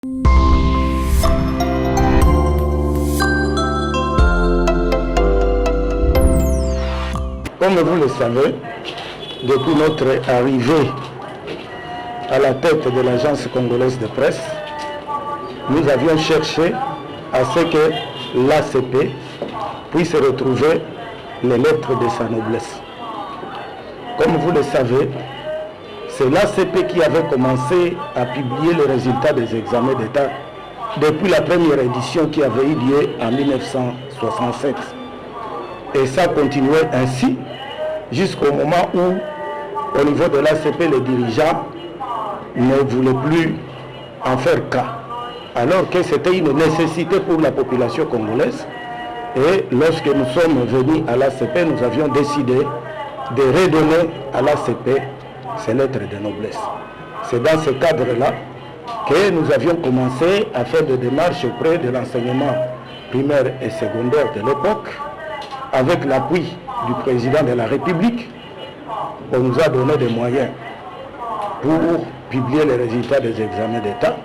Comme vous le savez, depuis notre arrivée à la tête de l'Agence congolaise de presse, nous avions cherché à ce que l'ACP puisse retrouver les lettres de sa noblesse. Comme vous le savez, c'est l'ACP qui avait commencé à publier les résultats des examens d'État depuis la première édition qui avait eu lieu en 1967. Et ça continuait ainsi jusqu'au moment où, au niveau de l'ACP, les dirigeants ne voulaient plus en faire cas. Alors que c'était une nécessité pour la population congolaise. Et lorsque nous sommes venus à l'ACP, nous avions décidé de redonner à l'ACP ses lettres de noblesse. C'est dans ce cadre-là que nous avions commencé à faire des démarches auprès de l'enseignement primaire et secondaire de l'époque, avec l'appui du président de la République. On nous a donné des moyens pour publier les résultats des examens d'État.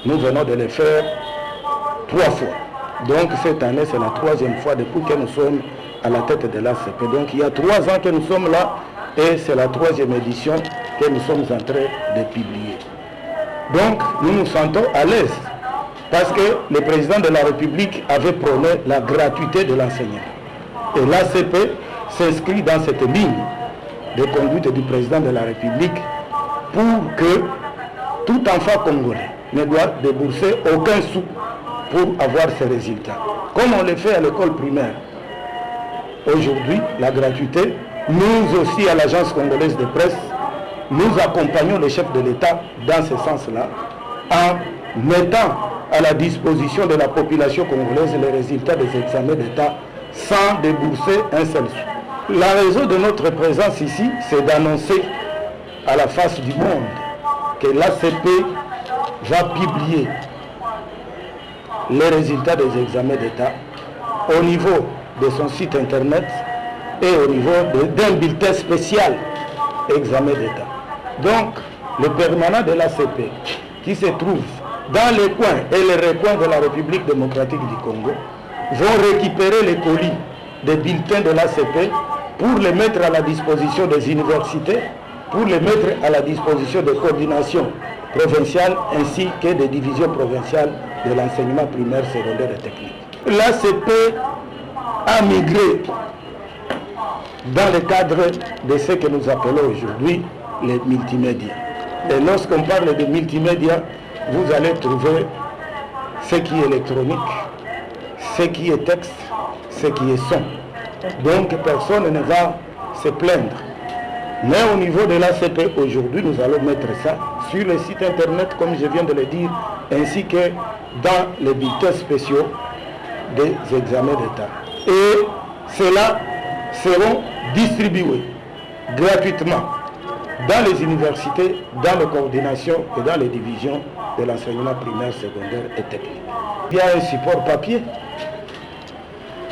Nous venons de les faire 3 fois. Donc cette année, c'est la 3e fois depuis que nous sommes à la tête de l'ACP. Donc il y a 3 ans que nous sommes là et c'est la 3e édition que nous sommes en train de publier. Donc nous nous sentons à l'aise parce que le président de la République avait prôné la gratuité de l'enseignement. Et l'ACP s'inscrit dans cette ligne de conduite du président de la République pour que tout enfant congolais ne doit débourser aucun sou pour avoir ses résultats. Comme on le fait à l'école primaire. Aujourd'hui, la gratuité, nous aussi à l'Agence congolaise de presse, nous accompagnons le chef de l'État dans ce sens-là, en mettant à la disposition de la population congolaise les résultats des examens d'État sans débourser un seul sou. La raison de notre présence ici, c'est d'annoncer à la face du monde que l'ACP va publier les résultats des examens d'État au niveau de son site internet et au niveau d'un bulletin spécial examen d'État. Donc, le permanent de l'ACP qui se trouve dans les coins et les recoins de la République démocratique du Congo vont récupérer les colis des bulletins de l'ACP pour les mettre à la disposition des universités, pour les mettre à la disposition des coordinations provinciales ainsi que des divisions provinciales de l'enseignement primaire, secondaire et technique. L'ACP a migré dans le cadre de ce que nous appelons aujourd'hui les multimédias. Et lorsqu'on parle de multimédia, vous allez trouver ce qui est électronique, ce qui est texte, ce qui est son. Donc personne ne va se plaindre. Mais au niveau de l'ACP aujourd'hui, nous allons mettre ça sur le site internet, comme je viens de le dire, ainsi que dans les bulletins spéciaux des examens d'État. Et ceux-là seront distribués gratuitement dans les universités, dans les coordinations et dans les divisions de l'enseignement primaire, secondaire et technique. Il y a un support papier.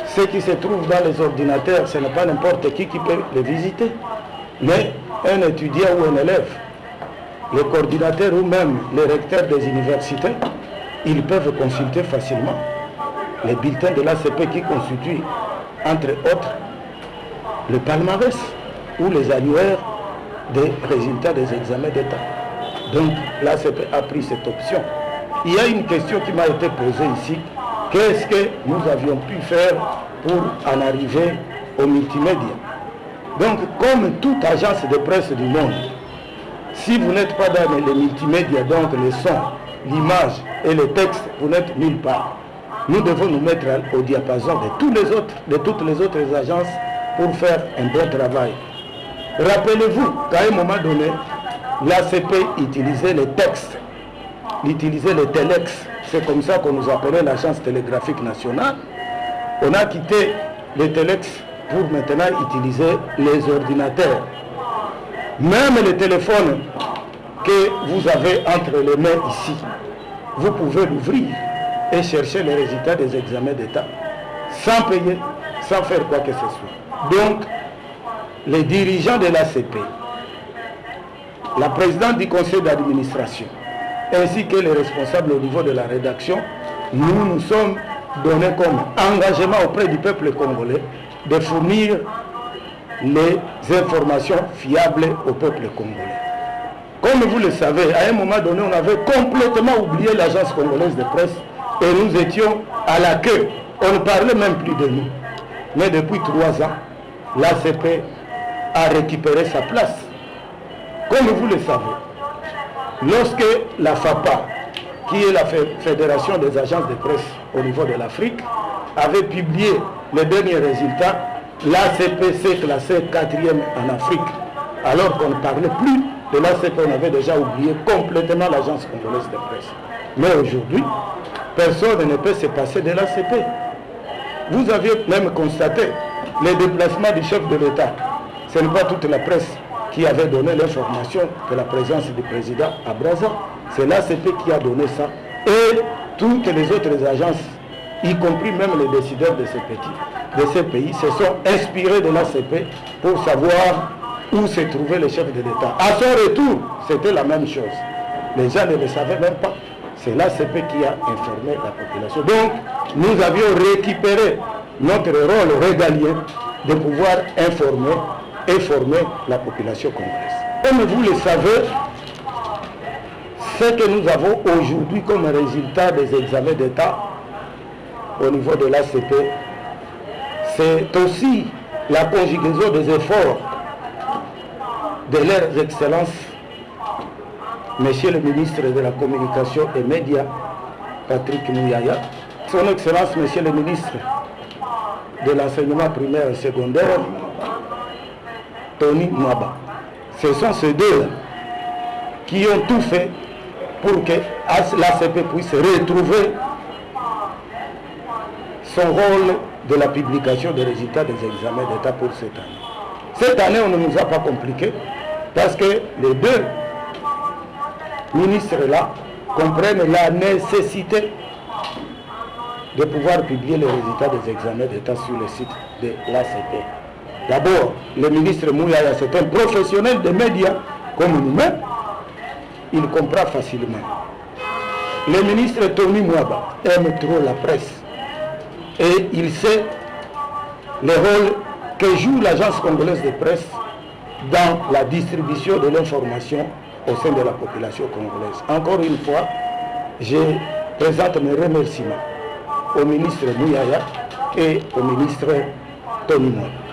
Ce qui se trouve dans les ordinateurs, ce n'est pas n'importe qui peut les visiter, mais un étudiant ou un élève, les coordinateurs ou même les recteurs des universités, ils peuvent consulter facilement les bulletins de l'ACP qui constituent, entre autres, le palmarès ou les annuaires des résultats des examens d'État. Donc l'ACP a pris cette option. Il y a une question qui m'a été posée ici. Qu'est-ce que nous avions pu faire pour en arriver au multimédia? Donc, comme toute agence de presse du monde, si vous n'êtes pas dans les multimédias, donc le son, l'image et le texte, vous n'êtes nulle part. Nous devons nous mettre au diapason de toutes les autres agences pour faire un bon travail. Rappelez-vous qu'à un moment donné, l'ACP utilisait les textes, utilisait les telex. C'est comme ça qu'on nous appelait l'agence télégraphique nationale. On a quitté les telex pour maintenant utiliser les ordinateurs. Même les téléphones que vous avez entre les mains ici, vous pouvez l'ouvrir et chercher les résultats des examens d'État sans payer, sans faire quoi que ce soit. Donc, les dirigeants de l'ACP, la présidente du conseil d'administration ainsi que les responsables au niveau de la rédaction, nous nous sommes donnés comme engagement auprès du peuple congolais de fournir les informations fiables au peuple congolais. Comme vous le savez, à un moment donné, on avait complètement oublié l'agence congolaise de presse et nous étions à la queue. On ne parlait même plus de nous. Mais depuis 3 ans, l'ACP a récupéré sa place. Comme vous le savez, lorsque la FAPA, qui est la Fédération des agences de presse au niveau de l'Afrique, avait publié les derniers résultats, l'ACP s'est classé 4e en Afrique. Alors qu'on ne parlait plus de l'ACP, on avait déjà oublié complètement l'agence congolaise de presse. Mais aujourd'hui, personne ne peut se passer de l'ACP. Vous aviez même constaté les déplacements du chef de l'État. Ce n'est pas toute la presse qui avait donné l'information de la présence du président à Brazza. C'est l'ACP qui a donné ça. Et toutes les autres agences, y compris même les décideurs de ces pays, se sont inspirés de l'ACP pour savoir où se trouvait le chef de l'État. À son retour, c'était la même chose. Les gens ne le savaient même pas. C'est l'ACP qui a informé la population. Donc, nous avions récupéré notre rôle régalien de pouvoir informer et former la population congolaise. Comme vous le savez, ce que nous avons aujourd'hui comme résultat des examens d'État au niveau de l'ACP, c'est aussi la conjugaison des efforts de leurs excellences, Monsieur le ministre de la Communication et Médias, Patrick Mouyaya, Son Excellence, Monsieur le ministre de l'Enseignement primaire et secondaire, Tony Mwaba. Ce sont ces deux qui ont tout fait pour que l'ACP puisse retrouver son rôle de la publication des résultats des examens d'État pour cette année. Cette année, on ne nous a pas compliqué parce que les deux ministres-là comprennent la nécessité de pouvoir publier les résultats des examens d'État sur le site de l'ACP. D'abord, le ministre Mouyaya, c'est un professionnel des médias comme nous-mêmes, il comprend facilement. Le ministre Tony Mwaba aime trop la presse et il sait le rôle que joue l'agence congolaise de presse dans la distribution de l'information au sein de la population congolaise. Encore une fois, je présente mes remerciements au ministre Mouyaya et au ministre Tony Mwaba.